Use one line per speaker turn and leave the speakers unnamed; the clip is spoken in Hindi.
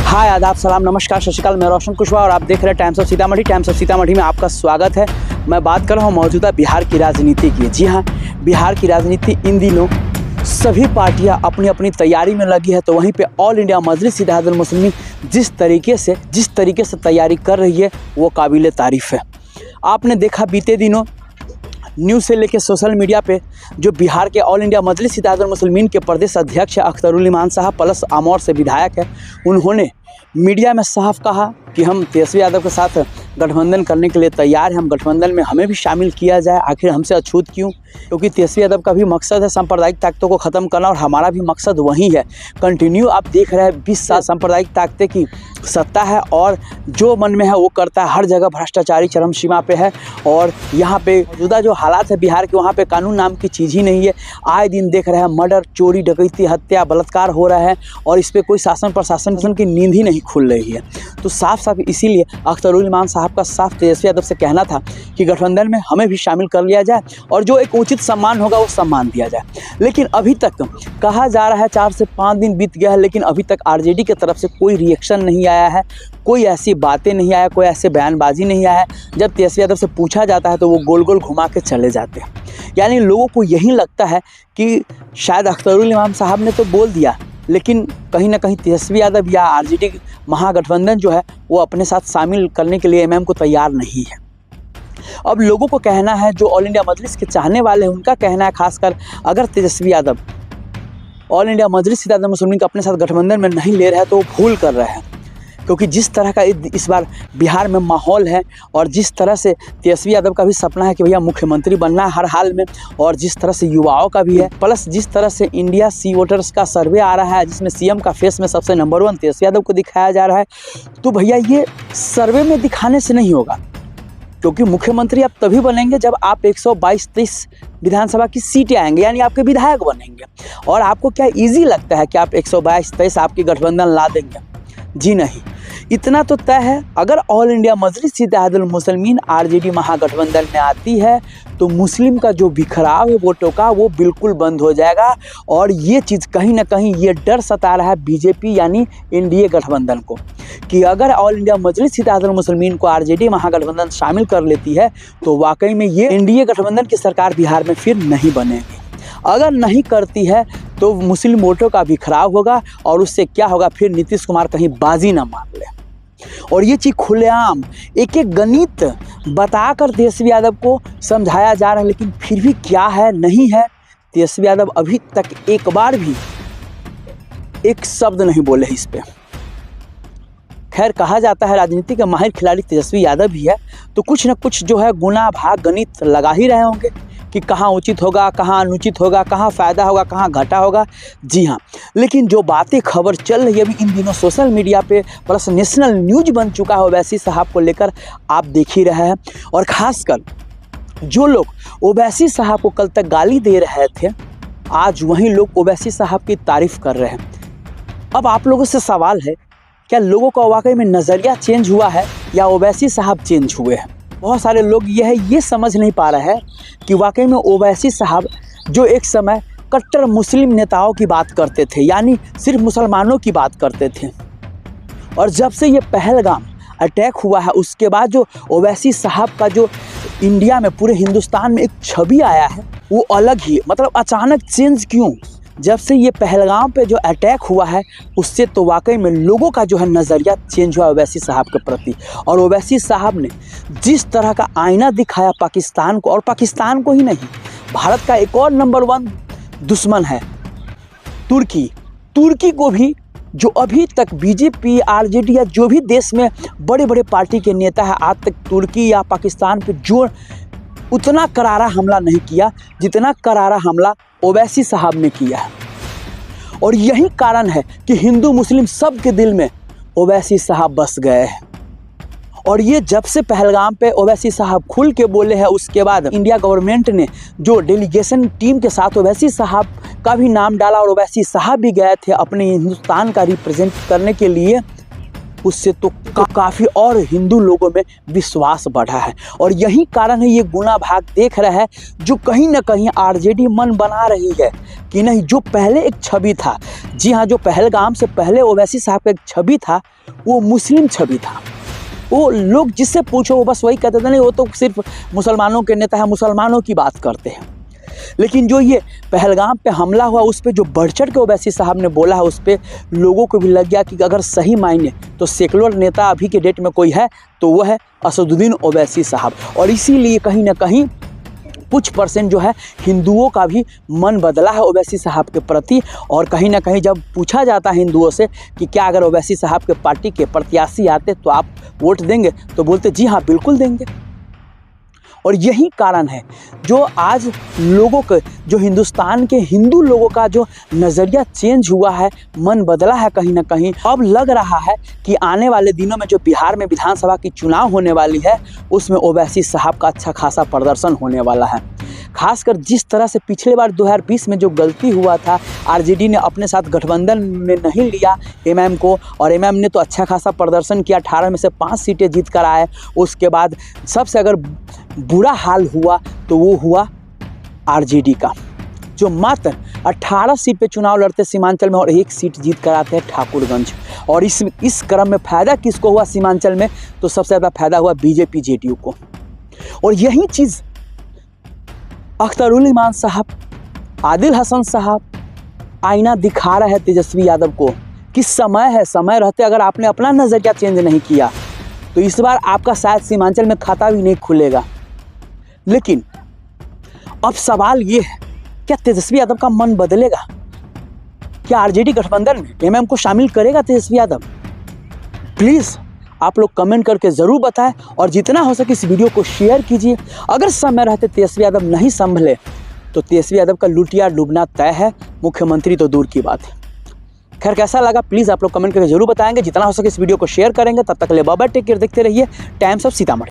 हाय आदाब सलाम नमस्कार सत श्री अकाल। मैं रोशन कुशवाहा और आप देख रहे हैं times of Sitamarhi. Times of Sitamarhi में आपका स्वागत है। मैं बात कर रहा हूँ मौजूदा बिहार की राजनीति की। जी हाँ, बिहार की राजनीति इन दिनों सभी पार्टियां अपनी अपनी तैयारी में लगी है। तो वहीं पे ऑल इंडिया मजलिस इत्तेहादुल मुस्लिमीन जिस तरीके से तैयारी कर रही है वो काबिल तारीफ़ है। आपने देखा बीते दिनों न्यूज़ से लेकर सोशल मीडिया पे जो बिहार के ऑल इंडिया मजलिस इत्तेहादुल मुस्लिमीन के प्रदेश अध्यक्ष अख्तरुल इमान साहब प्लस आमौर से विधायक है, उन्होंने मीडिया में साफ कहा कि हम तेजस्वी यादव के साथ गठबंधन करने के लिए तैयार हैं। हम गठबंधन में हमें भी शामिल किया जाए, आखिर हमसे अछूत क्यों? क्योंकि तेजस्वी यादव का भी मकसद है सांप्रदायिक ताकतों को ख़त्म करना और हमारा भी मकसद वही है। कंटिन्यू आप देख रहे हैं 20 साल सांप्रदायिक ताकतें की सत्ता है और जो मन में है वो करता है। हर जगह भ्रष्टाचारी चरम सीमा पे है और यहाँ पे मौजूदा जो हालात है बिहार के, वहाँ पे कानून नाम की चीज़ ही नहीं है। आए दिन देख रहे हैं मर्डर, चोरी, डकैती, हत्या, बलात्कार हो रहा है और इस पर कोई शासन प्रशासन की नींद ही नहीं खुल रही है। तो साफ साफ इसीलिए अख्तरुल इमान साहब का साफ तेजस्वी यादव से कहना था कि गठबंधन में हमें भी शामिल कर लिया जाए और जो एक उचित सम्मान होगा वो सम्मान दिया जाए। लेकिन अभी तक कहा जा रहा है 4 से 5 दिन बीत गया है, लेकिन अभी तक आरजेडी की तरफ से कोई रिएक्शन नहीं आया है, कोई ऐसी बातें नहीं आया, कोई ऐसे बयानबाजी नहीं आया है। जब तेजस्वी यादव से पूछा जाता है तो वो गोल गोल घुमा के चले जाते हैं। यानी लोगों को यही लगता है कि शायद अख्तरुल इमाम साहब ने तो बोल दिया, लेकिन कहीं ना कहीं तेजस्वी यादव या आरजेडी महागठबंधन जो है वो अपने साथ शामिल करने के लिए एमएम को तैयार नहीं है। अब लोगों को कहना है, जो ऑल इंडिया मजलिस के चाहने वाले हैं उनका कहना है, खासकर अगर तेजस्वी यादव ऑल इंडिया मजलिस इत्तेहादुल मुस्लिमीन को अपने साथ गठबंधन में नहीं ले रहे हैं तो वो भूल कर रहे हैं। क्योंकि जिस तरह का इस बार बिहार में माहौल है और जिस तरह से तेजस्वी यादव का भी सपना है कि भैया मुख्यमंत्री बनना है हर हाल में, और जिस तरह से युवाओं का भी है, प्लस जिस तरह से इंडिया सी वोटर्स का सर्वे आ रहा है जिसमें सीएम का फेस में सबसे नंबर 1 तेजस्वी यादव को दिखाया जा रहा है, तो भैया ये सर्वे में दिखाने से नहीं होगा। क्योंकि मुख्यमंत्री आप तभी बनेंगे जब आप 122-23 विधानसभा की सीटें आएंगे, यानी आपके विधायक बनेंगे। और आपको क्या ईजी लगता है कि आप 122-23 आपकी गठबंधन ला देंगे? जी नहीं, इतना तो तय है, अगर ऑल इंडिया मजलिस इत्तेहादुल मुस्लिमीन आरजेडी महागठबंधन में आती है तो मुस्लिम का जो बिखराव है वोटों का वो बिल्कुल बंद हो जाएगा। और ये चीज़ कहीं ना कहीं ये डर सता रहा है बीजेपी यानी एनडीए गठबंधन को कि अगर ऑल इंडिया मजलिस इत्तेहादुल मुस्लिमीन को आरजेडी महागठबंधन शामिल कर लेती है तो वाकई में ये एनडीए गठबंधन की सरकार बिहार में फिर नहीं बनेगी। अगर नहीं करती है तो मुस्लिम वोटों का भी खराब होगा और उससे क्या होगा, फिर नीतीश कुमार कहीं बाजी ना मार ले। और ये चीज़ खुलेआम एक एक गणित बताकर तेजस्वी यादव को समझाया जा रहा है, लेकिन फिर भी क्या है नहीं है, तेजस्वी यादव अभी तक एक बार भी एक शब्द नहीं बोले इस पे। खैर, कहा जाता है राजनीति के माहिर खिलाड़ी तेजस्वी यादव भी है, तो कुछ न कुछ जो है गुना भाग गणित लगा ही रहे होंगे कि कहाँ उचित होगा, कहाँ अनुचित होगा, कहाँ फ़ायदा होगा, कहाँ घाटा होगा। जी हाँ, लेकिन जो बातें खबर चल रही है अभी इन दिनों सोशल मीडिया पे प्लस नेशनल न्यूज बन चुका है ओवैसी साहब को लेकर, आप देख ही रहे हैं। और ख़ासकर जो लोग ओवैसी साहब को कल तक गाली दे रहे थे, आज वहीं लोग ओवैसी साहब की तारीफ़ कर रहे हैं। अब आप लोगों से सवाल है, क्या लोगों का वाकई में नज़रिया चेंज हुआ है या ओवैसी साहब चेंज हुए हैं? बहुत सारे लोग ये समझ नहीं पा रहे हैं कि वाकई में ओवैसी साहब जो एक समय कट्टर मुस्लिम नेताओं की बात करते थे, यानी सिर्फ मुसलमानों की बात करते थे, और जब से ये पहलगाम अटैक हुआ है उसके बाद जो ओवैसी साहब का जो इंडिया में पूरे हिंदुस्तान में एक छवि आया है वो अलग ही, मतलब अचानक चेंज क्यों? जब से ये पहलगाम पे जो अटैक हुआ है उससे तो वाकई में लोगों का जो है नज़रिया चेंज हुआ ओवैसी साहब के प्रति। और ओवैसी साहब ने जिस तरह का आईना दिखाया पाकिस्तान को, और पाकिस्तान को ही नहीं, भारत का एक और नंबर 1 दुश्मन है तुर्की को भी, जो अभी तक बीजेपी आरजेडी या जो भी देश में बड़े बड़े पार्टी के नेता है, आज तक तुर्की या पाकिस्तान पे जो उतना करारा हमला नहीं किया जितना करारा हमला ओवैसी साहब ने किया है। और यही कारण है कि हिंदू मुस्लिम सब के दिल में ओवैसी साहब बस गए हैं। और ये जब से पहलगाम पे ओवैसी साहब खुल के बोले हैं, उसके बाद इंडिया गवर्नमेंट ने जो डेलीगेशन टीम के साथ ओवैसी साहब का भी नाम डाला और ओवैसी साहब भी गए थे अपने हिंदुस्तान का रिप्रेजेंट करने के लिए, उससे तो काफ़ी और हिंदू लोगों में विश्वास बढ़ा है। और यही कारण है, ये गुना भाग देख रहा है जो कहीं ना कहीं आरजेडी मन बना रही है कि नहीं, जो पहले एक छवि था, जी हाँ, जो पहलगाम से पहले ओवैसी साहब का एक छवि था, वो मुस्लिम छवि था। वो लोग जिससे पूछो वो बस वही कहते थे, नहीं वो तो सिर्फ मुसलमानों के नेता है, मुसलमानों की बात करते हैं। लेकिन जो ये पहलगाम पे हमला हुआ, उस पर जो बढ़ चढ़ के ओवैसी साहब ने बोला है, उस पर लोगों को भी लग गया कि अगर सही मायने तो सेकुलर नेता अभी के डेट में कोई है तो वो है असदुद्दीन ओवैसी साहब। और इसीलिए कहीं ना कहीं कुछ परसेंट जो है हिंदुओं का भी मन बदला है ओवैसी साहब के प्रति। और कहीं ना कहीं जब पूछा जाता है हिंदुओं से कि क्या अगर ओवैसी साहब के पार्टी के प्रत्याशी आते तो आप वोट देंगे, तो बोलते जी हाँ बिल्कुल देंगे। और यही कारण है जो आज लोगों के, जो हिंदुस्तान के हिंदू लोगों का जो नज़रिया चेंज हुआ है, मन बदला है कहीं ना कहीं। अब लग रहा है कि आने वाले दिनों में जो बिहार में विधानसभा की चुनाव होने वाली है, उसमें ओवैसी साहब का अच्छा खासा प्रदर्शन होने वाला है। खासकर जिस तरह से पिछले बार 2020 में जो गलती हुआ था, आरजेडी ने अपने साथ गठबंधन में नहीं लिया एमएम को, और एमएम ने तो अच्छा खासा प्रदर्शन किया, 18 में से 5 सीटें जीत कर आए। उसके बाद सबसे अगर बुरा हाल हुआ तो वो हुआ आरजेडी का, जो मात्र 18 सीट पे चुनाव लड़ते सीमांचल में और 1 सीट जीत कर आते हैं ठाकुरगंज। और इस क्रम में फ़ायदा किसको हुआ सीमांचल में, तो सबसे ज़्यादा फायदा हुआ बीजेपी जेडीयू को। और यही चीज़ अख्तरुल इमान साहब, आदिल हसन साहब आईना दिखा रहा है तेजस्वी यादव को कि समय है, समय रहते अगर आपने अपना नज़रिया चेंज नहीं किया तो इस बार आपका शायद सीमांचल में खाता भी नहीं खुलेगा। लेकिन अब सवाल ये है, क्या तेजस्वी यादव का मन बदलेगा? क्या आरजेडी गठबंधन में एमएम को शामिल करेगा तेजस्वी यादव? प्लीज़ आप लोग कमेंट करके ज़रूर बताएं, और जितना हो सके इस वीडियो को शेयर कीजिए। अगर समय रहते तेजस्वी यादव नहीं संभले तो तेजस्वी यादव का लुटिया डूबना तय है, मुख्यमंत्री तो दूर की बात है। खैर कैसा लगा प्लीज़ आप लोग कमेंट करके जरूर बताएंगे। जितना हो सके इस वीडियो को शेयर करेंगे। तब तक के लिए बाय बाय, टेक केयर, देखते रहिए टाइम्स ऑफ सीतामढ़ी।